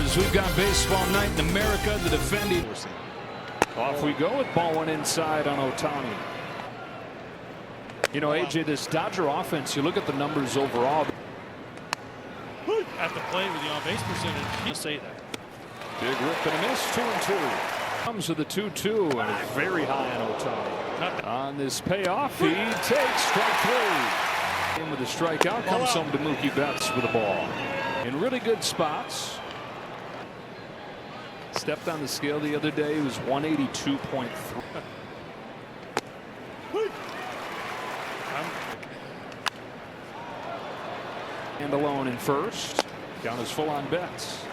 Brewers. We've got baseball night in America. The defending. Off we go with ball one inside on Ohtani. You know, AJ, this Dodger offense, you look at the numbers overall. At the plate with the on-base percentage, you say that. Big rip and a miss, 2-2. Comes with the 2-2 and is very high on Ohtani. On this payoff, he takes strike three. In with a strikeout, comes home to Mookie Betts with a ball. In really good spots. Stepped on the scale the other day. He was 182.3. And alone in first. Count is full on Betts.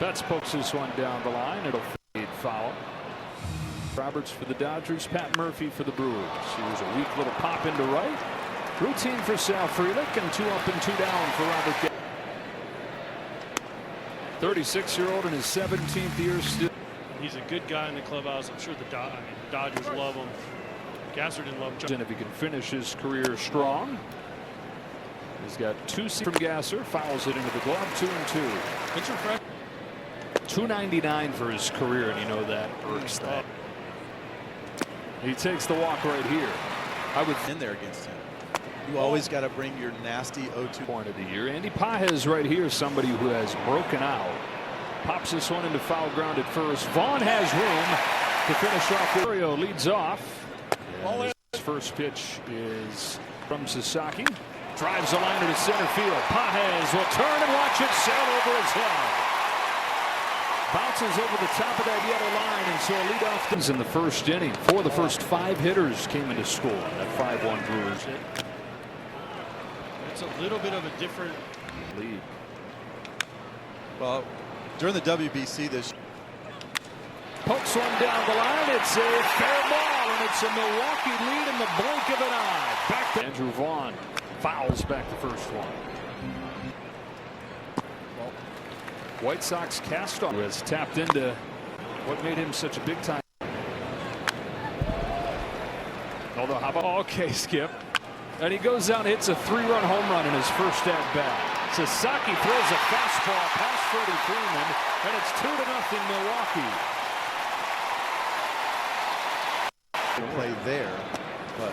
Betts pokes this one down the line. It'll fade foul. Roberts for the Dodgers. Pat Murphy for the Brewers. Here's a weak little pop into right. Routine for Sal Frelick, and 2 up and 2 down for Robert. 36-year-old in his 17th year still. He's a good guy in the clubhouse. I'm sure the Dodgers love him. Gasser didn't love him. And if he can finish his career strong. He's got 2 from Gasser. Fouls it into the glove. 2-2. Pitcher fresh. 299 for his career, and you know that irks that. He takes the walk right here. I would in there against him. You always got to bring your nasty 0-2 point of the year. Andy Pages right here, somebody who has broken out. Pops this one into foul ground at first. Vaughn has room to finish off. Mario leads off. His first pitch is from Sasaki. Drives a liner to center field. Pages will turn and watch it sail over his head. Bounces over the top of that yellow line, and so a leadoff in the first inning. 4 of the first 5 hitters came into score. That 5-1 Brewers hit. It's a little bit of a different lead. Well, during the WBC this pokes one down the line. It's a fair ball, and it's a Milwaukee lead in the blink of an eye. Back to Andrew Vaughn. Fouls back the first one. White Sox cast off has tapped into what made him such a big time. Although, how about okay, Skip? And he goes out and hits a 3-run home run in his first at bat. Sasaki throws a fastball past Freddie Freeman, and it's 2-0 Milwaukee. Play there, but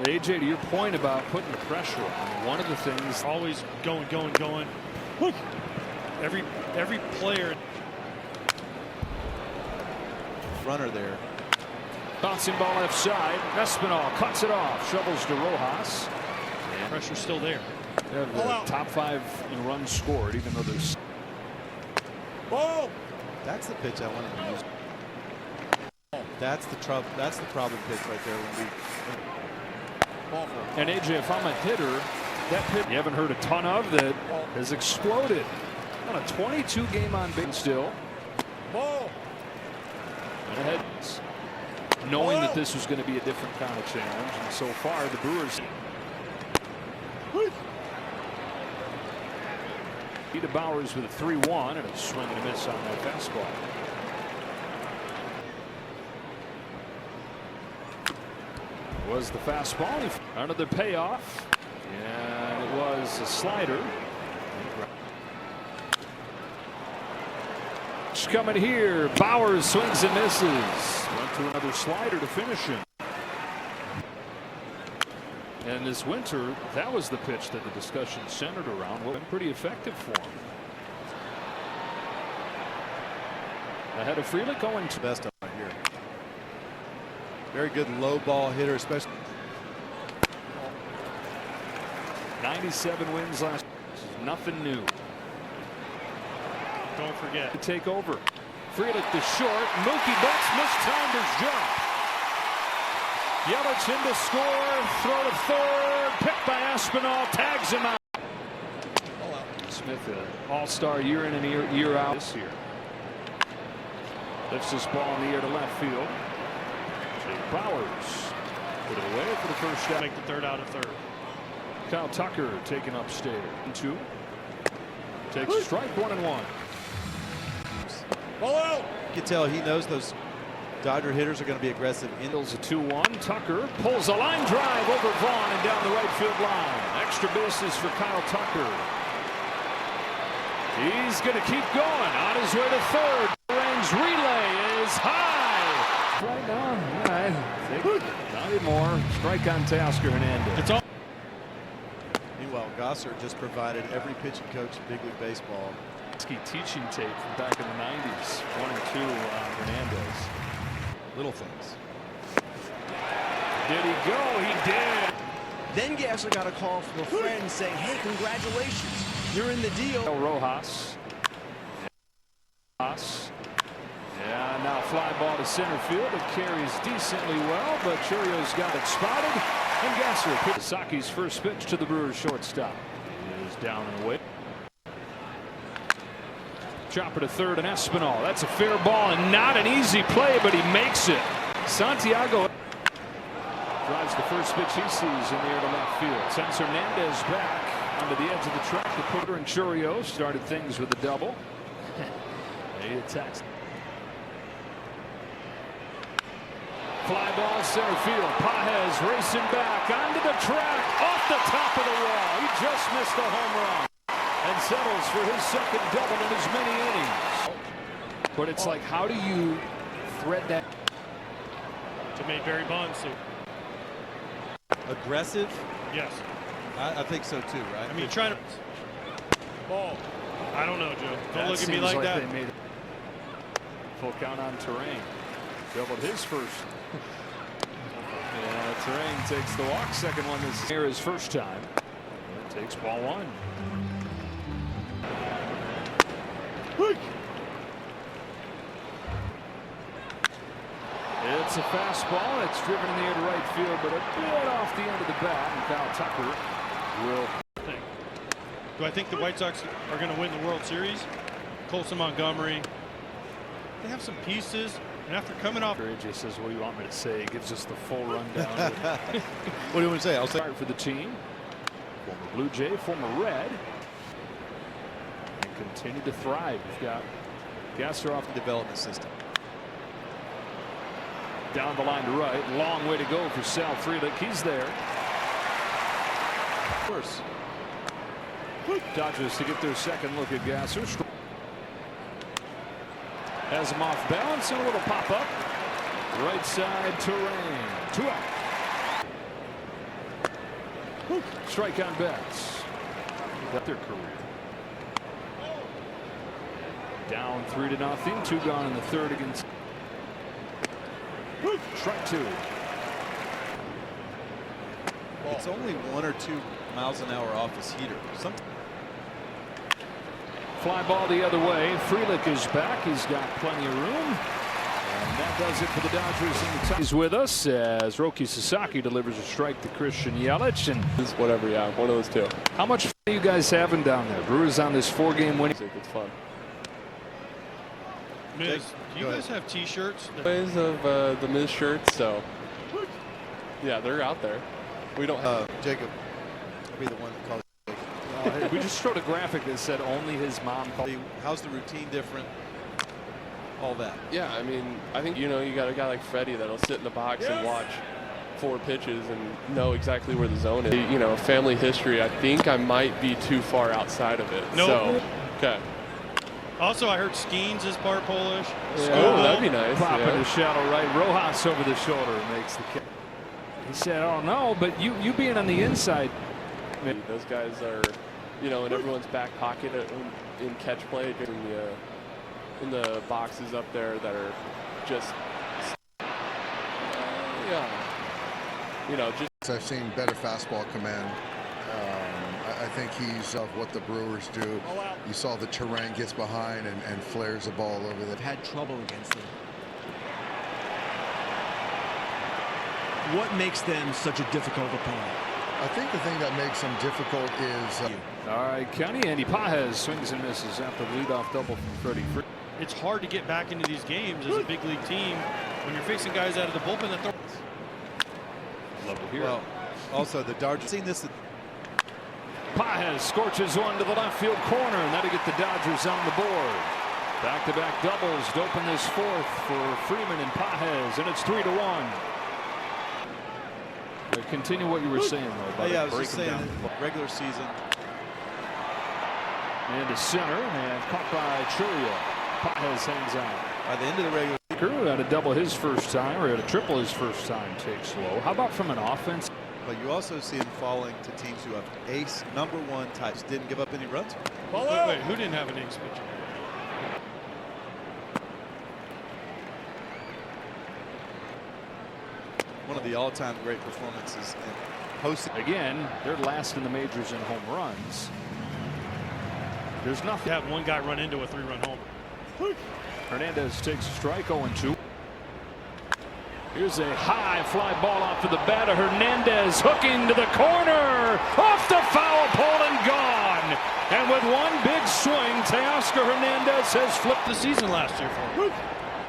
AJ, to your point about putting the pressure on, one of the things always going. Look, every player. Runner there. Bouncing ball left side. Espinal cuts it off. Shovels to Rojas. And pressure's still there. Yeah, the top 5 in runs scored, even though there's. Ball. That's the pitch I wanted to use. That's the trouble. That's the problem pitch right there. When we. And AJ, if I'm a hitter, that pitch you haven't heard a ton of that has exploded. On a 22 game on base still. Ball. And ahead. Knowing that this was going to be a different kind of challenge, and so far the Brewers. Peter Bowers with a 3-1 and a swing and a miss on that fastball. Was the fastball. Another payoff, and it was a slider. Coming here, Bowers swings and misses. Went to another slider to finish him. And this winter, that was the pitch that the discussion centered around. Well, been pretty effective for him. Ahead of Frelick, going to best right here. Very good low ball hitter, especially. 97 wins last. This is nothing new. Don't forget to take over. Frelick to short. Mookie Betts mistimed his jump. Yelich in to score. Throw to third. Picked by Espinal. Tags him out. Smith, an all-star year in and year out this year. Lifts this ball in the air to left field. Bowers put it away for the first shot. Make the third out of third. Kyle Tucker taken upstairs. 2. Takes a strike. 1-1. Ball out. You can tell he knows those Dodger hitters are going to be aggressive. Indles a 2-1. Tucker pulls a line drive over Vaughn and down the right field line. extra bases for Kyle Tucker. He's going to keep going on his way to third. Range relay is high. Right now, all right. Not anymore. Strike on Tasker Hernandez. It's all. Meanwhile, Gossard just provided every pitching coach in Big League Baseball. Teaching tape from back in the 90s. 1 and 2 on Hernandez. Little things. Did he go? He did. Then Gasser got a call from a friend saying, hey, congratulations, you're in the deal. Rojas. Yeah, now fly ball to center field. It carries decently well, but Churio's got it spotted. And Gasser hit Saki's first pitch to the Brewers shortstop. He is down and away. Chopper to third and Espinal. That's a fair ball and not an easy play, but he makes it. Santiago drives the first pitch he sees in the air to left field. Sends Hernandez back onto the edge of the track. The Porter and Churio started things with a double. He attacks. Fly ball center field. Pages racing back onto the track, off the top of the wall. He just missed a home run and settles for his second double in as many innings. But it's like, how do you thread that? To make Barry Bonds. So. Aggressive? Yes. I think so too, right? I mean, trying to. Ball. I don't know, Joe. Don't look at me seems like that. They made it. Full count on Terrain. Doubled his first. Yeah, Terrain takes the walk. Second one this year, his first time. It takes ball one. It's a fastball. It's driven in the air to right field, but a bit off the end of the bat. And Kyle Tucker will. Do I think the White Sox are going to win the World Series? Colson Montgomery. They have some pieces, and after coming off. AJ says, "What do you want me to say?" He gives us the full rundown. What do you want to say? I'll say for the team. Former Blue Jay, former Red, and continue to thrive. We've got Gasser off the development system. Down the line to right. Long way to go for Sal Frelick. He's there. Of course. Dodgers to get their second look at Gasser. Has him off balance and a little pop up. Right side Terrain. 2 out. Strike on Betts. Got their career. Down 3-0. 2 gone in the third against. Strike 2. It's only 1 or 2 miles an hour off his heater. Fly ball the other way. Frelick is back. He's got plenty of room. And that does it for the Dodgers in the top. He's with us as Roki Sasaki delivers a strike to Christian Yelich. And it's whatever, yeah, one of those two. How much fun are you guys having down there? Brewers on this 4-game winning. It's fun. Miz, do you guys have T-shirts? Ways of the Miz shirts, so yeah, they're out there. We don't have Jacob. I'll be the one that calls. We just showed a graphic that said only his mom called. How's the routine different? All that. Yeah, I mean, I think, you know, you got a guy like Freddie that'll sit in the box and watch 4 pitches and know exactly where the zone is. You know, family history, I think I might be too far outside of it. Nope. So, okay. Also, I heard Skeens is part Polish. Oh, that'd be nice. Popping Yeah. to shallow right. Rojas over the shoulder makes the catch. He said, "Oh no," but you being on the inside. Those guys are, you know, in everyone's back pocket in catch play, in the boxes up there that are just, yeah, you know, just. I've seen better fastball command. I think he's of what the Brewers do. You saw the Terrain gets behind and flares the ball over there. Had trouble against them. What makes them such a difficult opponent? I think the thing that makes them difficult is. All right, County. Andy Pages swings and misses after the leadoff double from Freddie. It's hard to get back into these games as a big league team when you're facing guys out of the bullpen that throw. Love to hear. Well, also the Dodgers seen this. Pages scorches one to the left field corner, and that'll get the Dodgers on the board. Back-to-back doubles to open this fourth for Freeman and Pages, and it's 3-1. Continue what you were saying, though. About Yeah, I was just breaking saying, down. regular season. And to center, and caught by Churio. Pajes hangs on. By the end of the regular Who had to double his first time, or had to triple his first time, takes low. How about from an offense? But you also see him falling to teams who have ace #1 types. Didn't give up any runs. Wait, who didn't have an ace pitcher? One of the all-time great performances in posting. Again, they're last in the majors in home runs. There's nothing. To have one guy run into a 3-run homer. Hernandez takes a strike, 0-2. Here's a high fly ball off to the bat of Hernandez, hooking to the corner, off the foul pole and gone. And with one big swing, Teoscar Hernandez has flipped The season last year for him.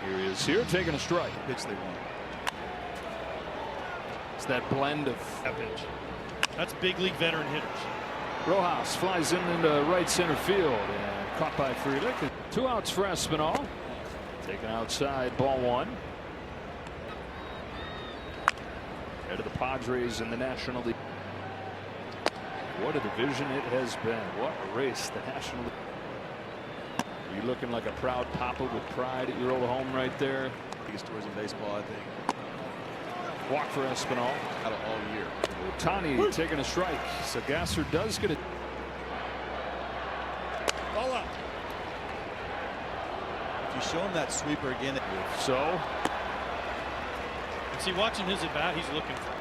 Here he is here, taking a strike. Pitch they won. It's that blend of That pitch. That's big league veteran hitters. Rojas flies into right center field and caught by Frelick. 2 outs for Espinal. Taken outside, ball 1. Head of the Padres in the National League. What a division it has been. What a race the National League. Are you looking like a proud papa with pride at your old home right there? Biggest stories in baseball, I think. Walk for Espinal. Out of all year. Ohtani taking a strike. So Gasser does get it. Ball up. If you show him that sweeper again. So And see, watching his at bat, he's looking for.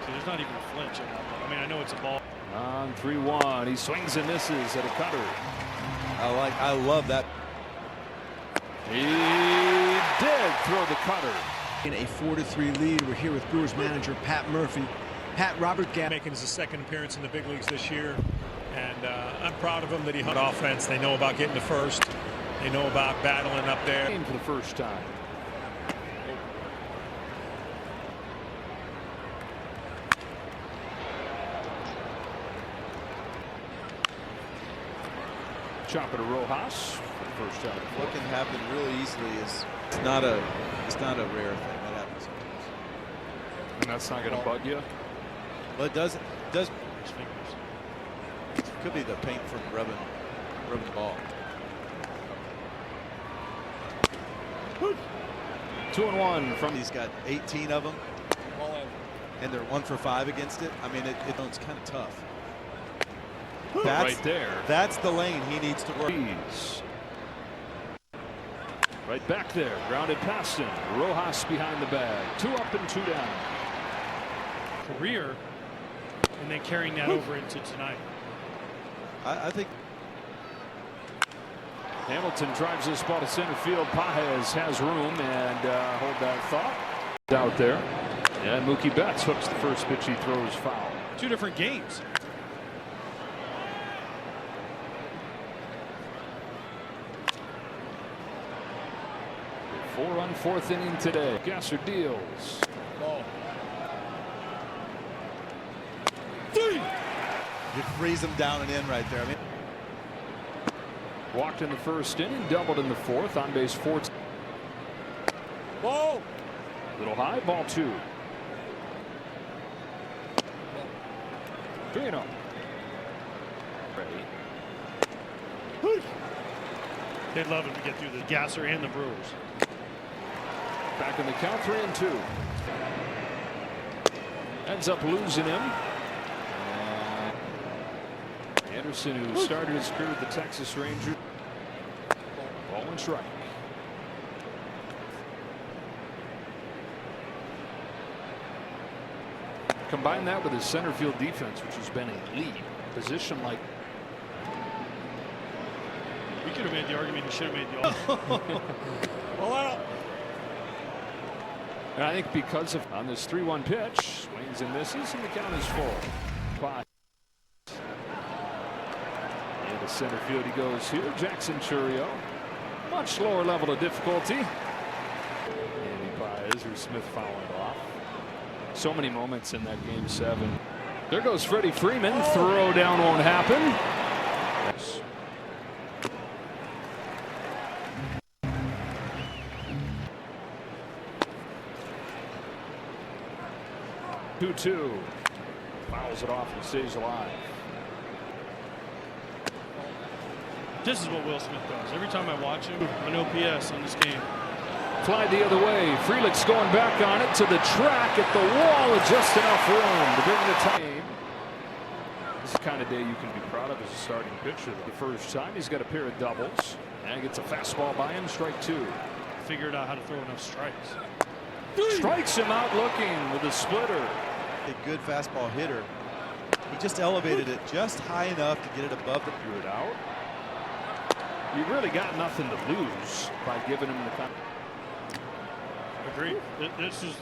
See, there's not even a flinch in that ball. I mean, I know it's a ball. on 3-1. He swings and misses at a cutter. I love that. He did throw the cutter. In a 4-3 lead, we're here with Brewers manager Pat Murphy. Pat, Robert Gabb making his second appearance in the big leagues this year, and I'm proud of him that he hung offense. They know about getting to first. They know about battling up there. For the first time. Chopper to Rojas for the first time. What can happen really easily is it's not a rare thing that happens. And that's not going to bug you. But it does His fingers. it could be the paint from rubbing the ball. 2-1 from. He's got 18 of them, and they're 1 for 5 against it. I mean, it's kind of tough. Right there. That's the lane he needs to work. Right back there. Grounded past him. Rojas behind the bag. 2 up and 2 down. Career, and then carrying that over into tonight. I think Hamilton drives this ball to center field. Pajes has room and hold that thought. Out there. And Mookie Betts hooks the first pitch he throws foul. 2 different games. Four-run 4th inning today. Gasser deals. Ball. you freeze him down and in right there. I mean, Walked in the first inning, doubled in the 4th. On base 14. Ball. Little high, ball 2. 3-0. Ready. They'd love him to get through the Gasser and the Brewers. Back in the count, 3-2. Ends up losing him. Anderson, who started his career with the Texas Rangers. Ball and strike. Combine that with his center field defense, which has been elite. Position like. We could have made the argument he should have made the argument. Ball out. And I think because of on this 3-1 pitch, swings and misses, and the count is 4. 5. Into center field he goes here. Jackson Churio. Much lower level of difficulty. Andy Paez or Smith fouling it off. So many moments in that game 7. There goes Freddie Freeman. Throw down won't happen. 2-2. Fouls it off and stays alive. This is what Will Smith does. Every time I watch him on OPS on this game. Fly the other way. Frelick's going back on it to the track at the wall with just enough room to bring the time. This is the kind of day you can be proud of as a starting pitcher. The first time he's got a pair of doubles and he gets a fastball by him. Strike two. Figured out how to throw enough strikes. Strikes him out looking with a splitter. A good fastball hitter. He just elevated it just high enough to get it above the. Threw it out. You really got nothing to lose by giving him the time. Agreed. This is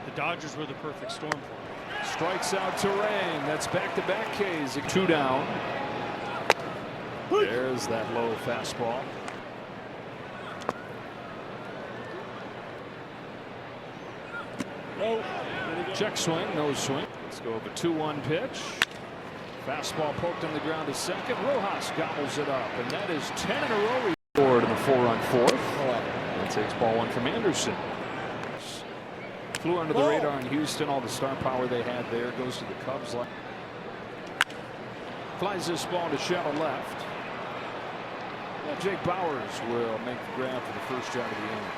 the Dodgers were the perfect storm for him. Strikes out Terang. That's back-to-back Ks. 2 down. There's that low fastball. Check swing, no swing. Let's go with a 2-1 pitch. Fastball poked on the ground to second. Rojas gobbles it up, and that is 10 in a row. He scored in the 4-run fourth. That takes ball one from Anderson. Flew under the radar in Houston. All the star power they had there goes to the Cubs. Flies this ball to shallow left. Well, Jake Bowers will make the grab for the first out of the inning.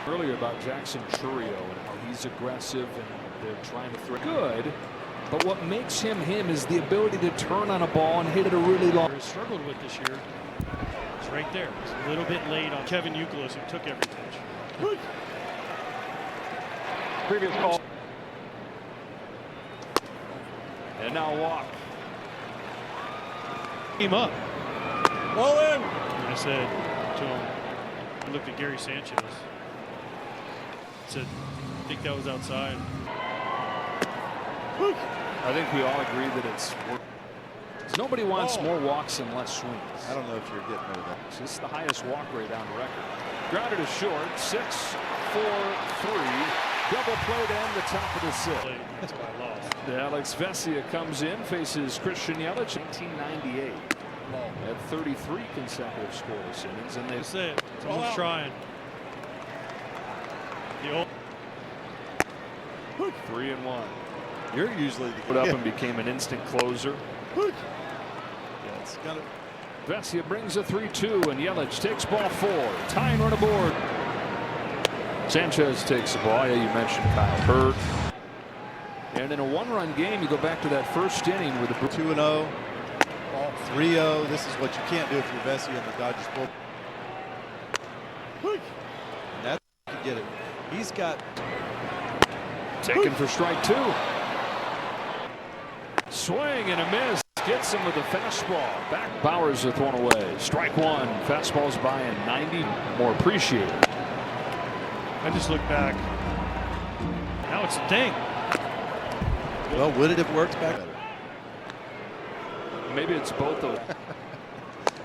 Earlier about Jackson Chourio and how he's aggressive and they're trying to throw good. But what makes him is the ability to turn on a ball and hit it a really long. He struggled with this year. It's right there. It's a little bit late on Kevin Youkilis, who took every pitch. Previous call. And now walk. Came up. Ball in. I said to him, I looked at Gary Sanchez. Said, I think that was outside. I think we all agree that it's nobody wants more walks and less swings. I don't know if you're getting rid of that. This is the highest walk rate on record. Grounded to short. 6-4-3. Double play to end the top of the sixth. That's why I lost. Alex Vesia comes in, faces Christian Yelich, 1998. At 33 consecutive scoreless innings, and they say it. Someone's trying. The old 3-1. You're usually the Put up and became an instant closer. Yeah, it's got it. Vesia brings a 3-2, and Yelich takes ball 4. Tying run aboard. Sanchez takes the ball. Yeah, you mentioned Kyle Hurd. And in a one-run game, you go back to that first inning with a 2-0. 3-0. This is what you can't do if you're Vesia and the Dodgers bull. And that's you can get it. He's got taken for strike 2. Swing and a miss. Gets him with a fastball. Back Bowers with one away. Strike 1. Fastball's by in 90. More appreciated. I just look back. Now it's a ding. well, would it have worked back better? Maybe it's both those.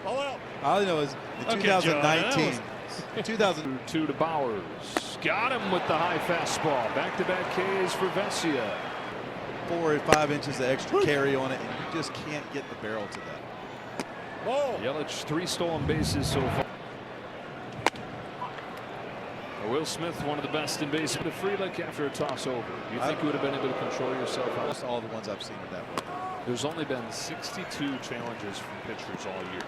All I know is in 2019, 2 to Bowers. Got him with the high fastball. Back-to-back Ks for Vesia. 4 or 5 inches of extra carry on it, and you just can't get the barrel to that. Yelich 3 stolen bases so far. Will Smith, one of the best in base, to Frelick after a toss over. You think you would have been able to control yourself? Almost all the ones I've seen are that way. There's only been 62 challenges from pitchers all year.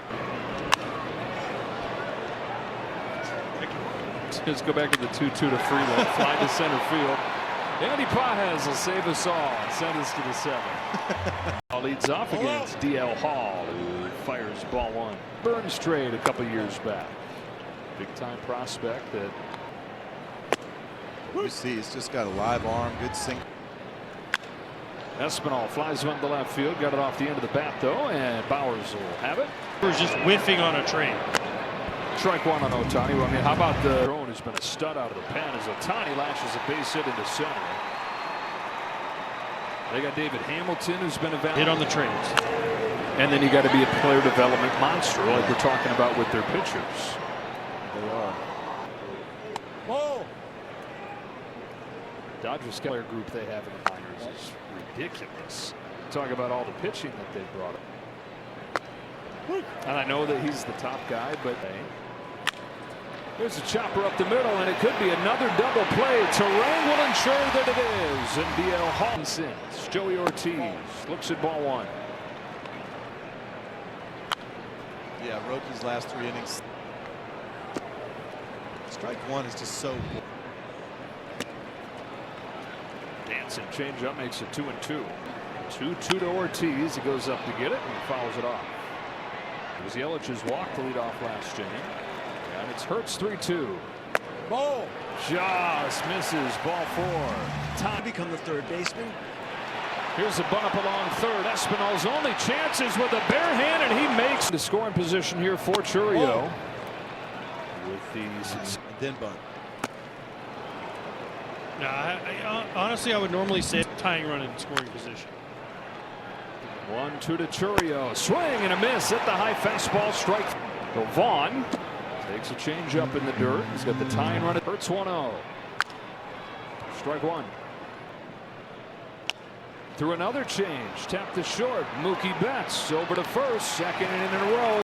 Let's go back to the 2-2 to Frelick. Fly to center field. Andy Pages will save us all and send us to the 7th. Leads off against DL Hall, who fires ball 1. Burns trade a couple years back. Big time prospect that. You see, he's just got a live arm, good sink. Espinal flies one to left field, got it off the end of the bat though, and Bowers will have it. We're just whiffing on a train. Strike 1 on Ohtani. Well, I mean, how about the drone has been a stud out of the pen as Ohtani lashes a base hit into center. They got David Hamilton, who's been evaluated. Hit on the trains. And then you got to be a player development monster like we're talking about with their pitchers. They are. Dodgers player group they have in the minors is ridiculous. Talk about all the pitching that they brought up. And I know that he's the top guy, but There's a chopper up the middle, and it could be another double play. Terang will ensure that it is. And DL Hall sins. Joey Ortiz looks at ball one. Yeah, Rocky's last 3 innings. Strike one is just so. Dancing changeup makes it 2-2. 2-2 to Ortiz. He goes up to get it and fouls it off. It was Yelich's walk to lead off last inning. And it's Hurts 3-2. Ball. Just misses ball 4. Time to become the third baseman. Here's a bunt up along third. Espinal's only chances with a bare hand, and he makes the scoring position here for Churio. With these. And then bunt. Nah, honestly, I would normally say tying run in scoring position. 1-2 to Churio. Swing and a miss at the high fastball strike. So Vaughn takes a change up in the dirt. He's got the tying run. It hurts 1-0. Strike one. Through another change. Tapped to short. Mookie Betts over to first. Second inning in a row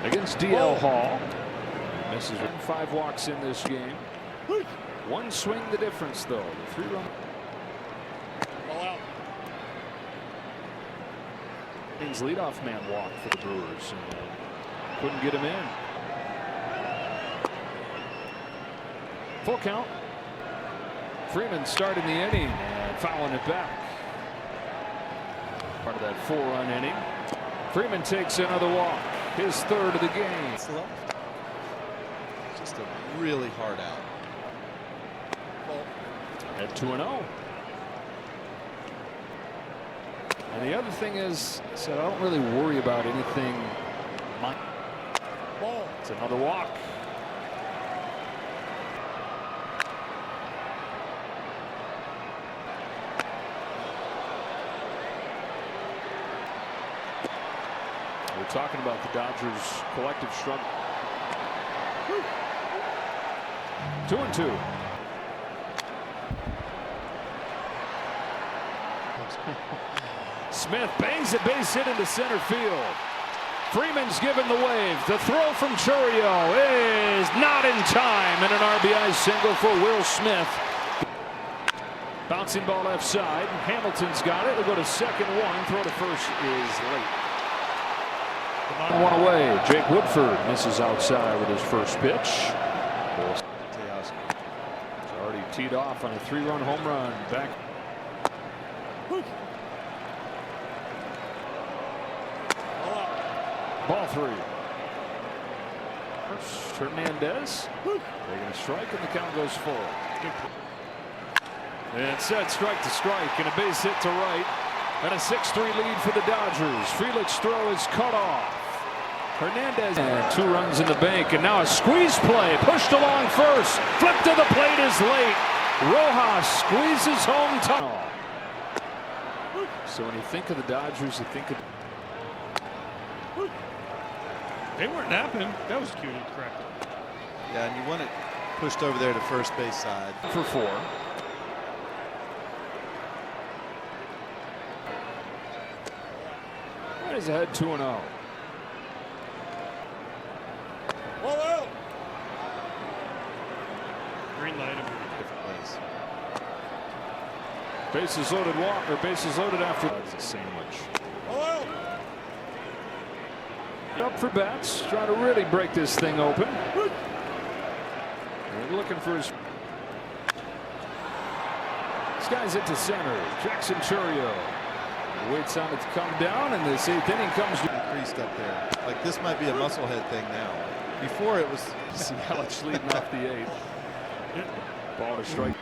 against DL Hall. Misses 5 walks in this game. One swing the difference though. The 3-run. His leadoff man walked for the Brewers and couldn't get him in. Full count. Freeman starting the inning and fouling it back. Part of that 4-run inning. Freeman takes another walk. His third of the game. It's just a really hard out. At 2-0. And the other thing is, so I don't really worry about anything. It's another walk. We're talking about the Dodgers' collective struggle. 2-2. Smith bangs a base hit into center field. Freeman's given the wave. The throw from Churio is not in time, and an RBI single for Will Smith. Bouncing ball left side. Hamilton's got it. They'll go to second one. Throw to first is late. One away. Jake Woodford misses outside with his first pitch. He's already teed off on a 3-run home run. Back. Ball 3. First, Hernandez taking a strike, and the count goes forward. And set strike to strike, and a base hit to right, and a 6-3 lead for the Dodgers. Frelick's throw is cut off. Hernandez and 2 runs in the bank, and now a squeeze play pushed along first. Flip to the plate is late. Rojas squeezes home tunnel. So when you think of the Dodgers, you think of. They weren't napping. That was cute and correct. Yeah, and you want it pushed over there to first base side. For 4. That is ahead 2-0. Green light him. Different ways. Bases loaded walk, or bases loaded after. That's a sandwich. Up for bats, trying to really break this thing open. And looking for his. Skies it to center. Jackson Churio waits on it to come down, and this 8th inning comes to. Increased up there. Like this might be a musclehead thing now. Before it was. Yelich leading off the 8th. Ball to strike.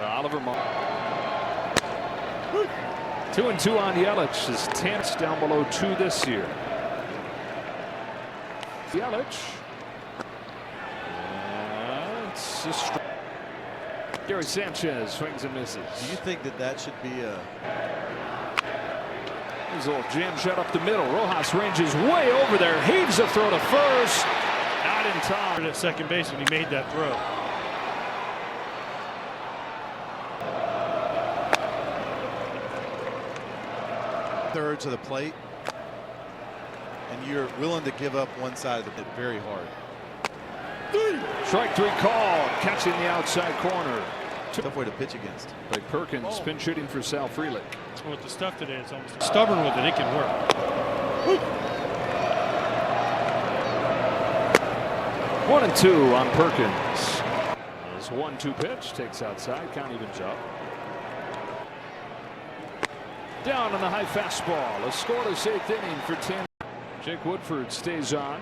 Oliver Moore. 2-2 on Yelich. His 10th down below 2 this year. Yelich. It's just Gary Sanchez swings and misses. Do you think that that should be a. There's a little jam shot up the middle. Rojas ranges way over there. Heaves a throw to first. Not in time. At second base when he made that throw. Third to the plate. and you're willing to give up one side of it very hard. Strike 3 called, catching the outside corner. Tough way to pitch against. By Perkins, pinch hitting for Sal Frelick. With the stuff today, it's almost stubborn with it. It can work. 1-2 on Perkins. His 1-2 pitch takes outside. Count evens up. Down on the high fastball. A scoreless 8th inning for 10. Jake Woodford stays on.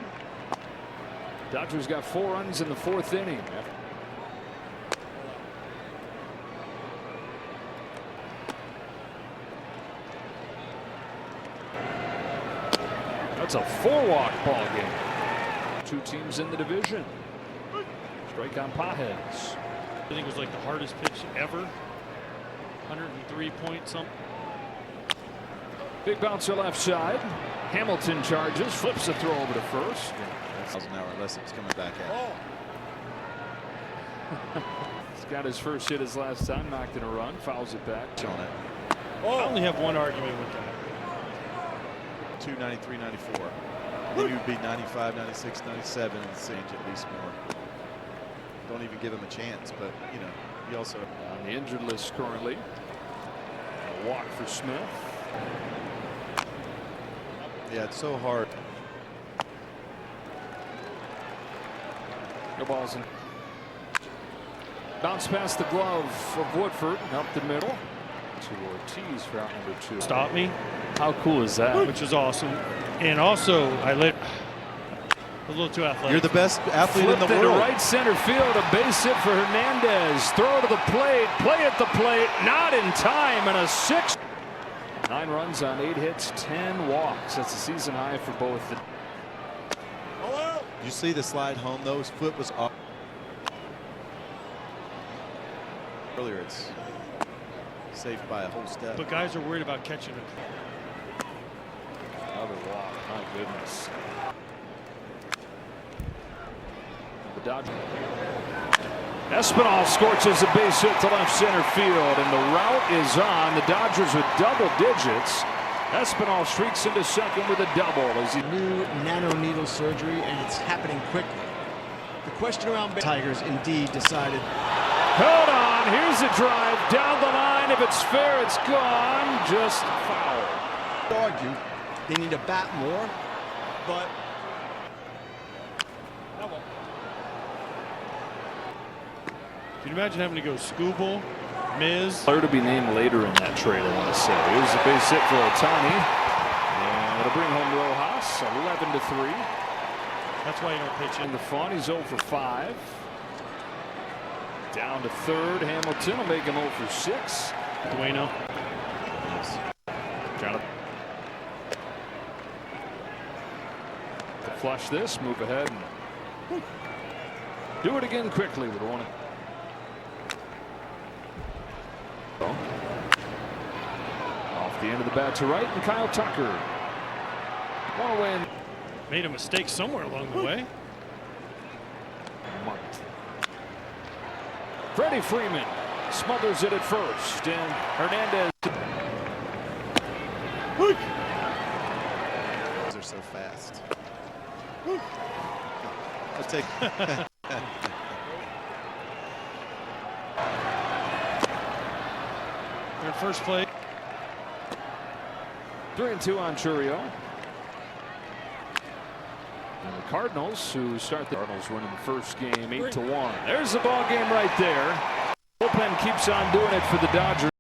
Dodgers got 4 runs in the 4th inning. That's a 4-walk ball game. 2 teams in the division. Strike on Pajes. I think it was like the hardest pitch ever. 103 point something. Big bouncer left side. Hamilton charges, flips the throw over to first. Miles an hour unless it's coming back at. He's got his first hit his last time, knocked in a run, fouls it back. On it. I only have one argument with that. 93, 94. Then you'd be 95, 96, 97, and change at least more. Don't even give him a chance, but you know, he also On the injured list currently. A walk for Smith. yeah, it's so hard. No balls in. Bounce past the glove of Woodford, up the middle to Ortiz for out number 2. Stop me, How cool is that? which is awesome. And also, I let a little too athletic. You're the best athlete Flipped in the into world. right center field, a base hit for Hernandez. Throw to the plate, play at the plate, not in time, and a 6. 9 runs on 8 hits, 10 walks. That's a season high for both. You see the slide home though, his foot was up. Earlier it's saved by a whole step. But guys are worried about catching it. Another walk, my goodness. The Dodgers. Espinal scorches a base hit to left center field, and the route is on. The Dodgers with double digits. Espinal streaks into second with a double as he New nanoneedle surgery, and it's happening quickly. The question around Tigers indeed decided. held on. Here's a drive down the line. If it's fair, it's gone. Just foul. Argue they need to bat more, but Can you imagine having to go Scooble, Miz? Player to be named later in that trade, I want to say. Here's a base hit for Ohtani. And it'll bring home Rojas, 11-3. That's why you don't pitch In in. the fun, he's 0 for 5. Down to third. Hamilton will make him 0 for 6. Dueno. Trying to flush this, move ahead, and do it again quickly with one. Off the end of the bat to right, and Kyle Tucker. Want to win. Made a mistake somewhere along the way. Freddie Freeman smothers it at first, and Hernandez. They're so fast. Let's take. They're in first place. 3-2 on Churio. And the Cardinals, who start the Cardinals winning the first game 8-1. There's the ball game right there. Bullpen keeps on doing it for the Dodgers.